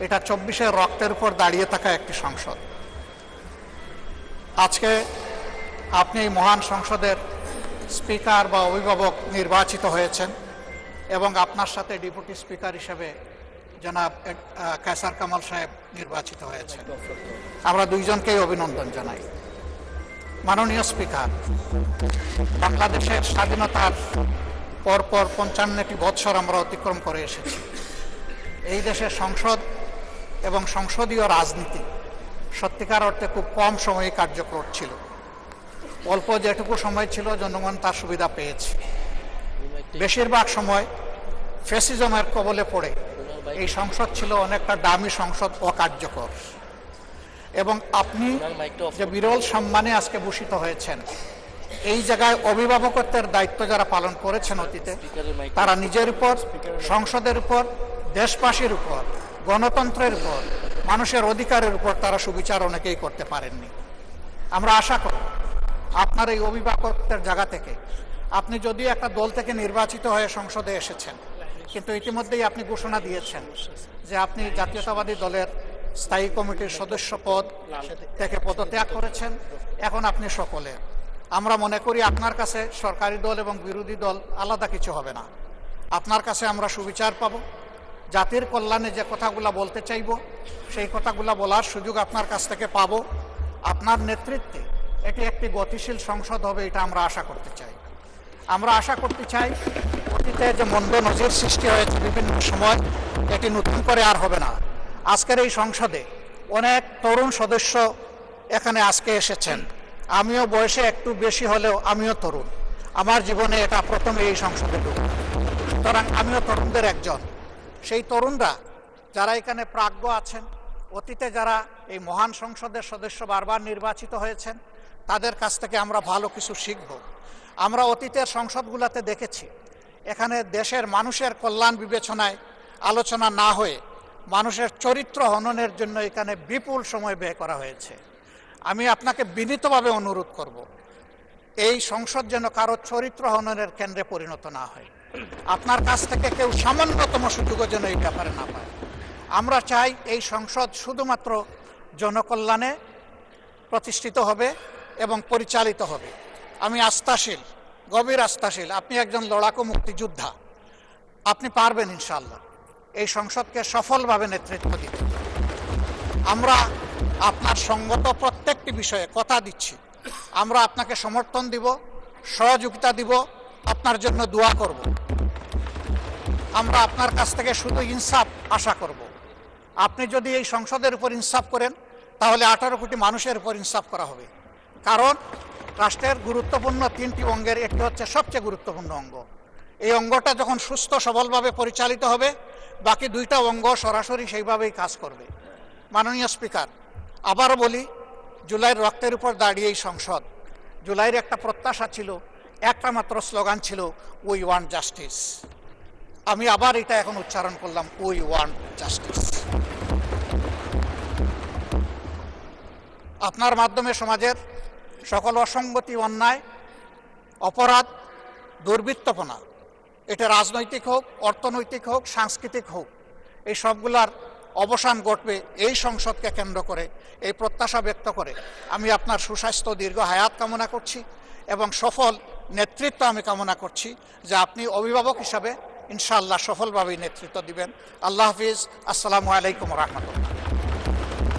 এটা 24-এর রক্তের উপর দাঁড়িয়ে থাকা একটি সংসদ। আজকে আপনি এই মহান সংসদের স্পিকার বা অভিভাবক নির্বাচিত হয়েছেন এবং আপনার সাথে ডেপুটি স্পিকার হিসেবে জনাব কায়সার কামাল সাহেব নির্বাচিত হয়েছেন। আমরা দুইজনকেই অভিনন্দন জানাই। মাননীয় স্পিকার, বাংলাদেশের স্বাধীনতার পরপর 55টি বৎসর আমরা অতিক্রম করে এসেছি। এই দেশের সংসদ এবং সংসদীয় রাজনীতি সত্যিকার অর্থে খুব কম সময়ে কার্যকর ছিল। অল্প যেটুকু সময় ছিল জনগণ তার সুবিধা পেয়েছে। বেশিরভাগ সময় ফ্যাসিজমের কবলে পড়ে এই সংসদ ছিল অনেকটা দামি সংসদ, অকার্যকর। এবং আপনি যে বিরল সম্মানে আজকে ভূষিত হয়েছেন, এই জায়গায় অভিভাবকত্বের দায়িত্ব যারা পালন করেছেন অতীতে, তারা নিজের উপর, সংসদের উপর, দেশবাসীর উপর, গণতন্ত্রের উপর, মানুষের অধিকারের উপর তারা সুবিচার অনেকেই করতে পারেননি। আমরা আশা করি আপনার এই অভিভাবকত্বের জায়গা থেকে, আপনি যদিও একটা দল থেকে নির্বাচিত হয়ে সংসদে এসেছেন, কিন্তু ইতিমধ্যেই আপনি ঘোষণা দিয়েছেন যে আপনি জাতীয়তাবাদী দলের স্থায়ী কমিটির সদস্য পদ থেকে পদত্যাগ করেছেন। এখন আপনি সকলে, আমরা মনে করি আপনার কাছে সরকারি দল এবং বিরোধী দল আলাদা কিছু হবে না। আপনার কাছে আমরা সুবিচার পাব, জাতির কল্যাণে যে কথাগুলো বলতে চাইব সেই কথাগুলো বলার সুযোগ আপনার কাছ থেকে পাব। আপনার নেতৃত্বে এটি একটি গতিশীল সংসদ হবে, এটা আমরা আশা করতে চাই। আমরা আশা করতে চাই অতীতে যে মন্দ নজির সৃষ্টি হয়েছে বিভিন্ন সময়, এটি নতুন করে আর হবে না। আজকের এই সংসদে অনেক তরুণ সদস্য এখানে আজকে এসেছেন। আমিও বয়সে একটু বেশি হলেও আমিও তরুণ। আমার জীবনে এটা প্রথমে এই সংসদে ঢুকল, সুতরাং আমিও তরুণদের একজন। সেই তরুণরা যারা এখানে প্রাজ্ঞ আছেন, অতীতে যারা এই মহান সংসদের সদস্য বারবার নির্বাচিত হয়েছেন, তাদের কাছ থেকে আমরা ভালো কিছু শিখব। আমরা অতীতের সংসদগুলোতে দেখেছি এখানে দেশের মানুষের কল্যাণ বিবেচনায় আলোচনা না হয়ে মানুষের চরিত্র হননের জন্য এখানে বিপুল সময় ব্যয় করা হয়েছে। আমি আপনাকে বিনীতভাবে অনুরোধ করব, এই সংসদ যেন কারো চরিত্র হননের কেন্দ্রে পরিণত না হয়। আপনার কাছ থেকে কেউ সামান্যতম সুযোগও যেন এই ব্যাপারে না পায়। আমরা চাই এই সংসদ শুধুমাত্র জনকল্যাণে প্রতিষ্ঠিত হবে এবং পরিচালিত হবে। আমি আস্থাশীল, গভীর আস্থাশীল, আপনি একজন লড়াকু মুক্তিযোদ্ধা, আপনি পারবেন ইনশাআল্লাহ এই সংসদকে সফলভাবে নেতৃত্ব দিতে। আমরা আপনার সঙ্গত প্রত্যেকটি বিষয়ে কথা দিচ্ছি, আমরা আপনাকে সমর্থন দিব, সহযোগিতা দিব, আপনার জন্য দোয়া করব। আমরা আপনার কাছ থেকে শুধু ইনসাফ আশা করব। আপনি যদি এই সংসদের উপর ইনসাফ করেন, তাহলে 18 কোটি মানুষের উপর ইনসাফ করা হবে। কারণ রাষ্ট্রের গুরুত্বপূর্ণ 3টি অঙ্গের একটি হচ্ছে সবচেয়ে গুরুত্বপূর্ণ অঙ্গ। এই অঙ্গটা যখন সুস্থ সবলভাবে পরিচালিত হবে, বাকি 2টা অঙ্গ সরাসরি সেইভাবেই কাজ করবে। মাননীয় স্পিকার, আবারও বলি, জুলাইয়ের রক্তের উপর দাঁড়িয়ে এই সংসদ, জুলাইয়ের একটা প্রত্যাশা ছিল, একটা মাত্র স্লোগান ছিল, উই ওয়ান্ট জাস্টিস। আমি আবার এটা এখন উচ্চারণ করলাম, উই ওয়ান্ট জাস্টিস। আপনার মাধ্যমে সমাজের সকল অসঙ্গতি, অন্যায়, অপরাধ, দুর্বৃত্তপনা, এটা রাজনৈতিক হোক, অর্থনৈতিক হোক, সাংস্কৃতিক হোক, এই সবগুলার অবসান ঘটবে এই সংসদকে কেন্দ্র করে। এই প্রত্যাশা ব্যক্ত করে আমি আপনার সুস্বাস্থ্য, দীর্ঘ হায়াত কামনা করছি এবং সফল নেতৃত্ব আমি কামনা করছি, যে আপনি অভিভাবক হিসাবে ইনশাআল্লাহ সফলভাবেই নেতৃত্ব দিবেন। আল্লাহ হাফিজ। আসসালামু আলাইকুম রহমতুল্লাহ।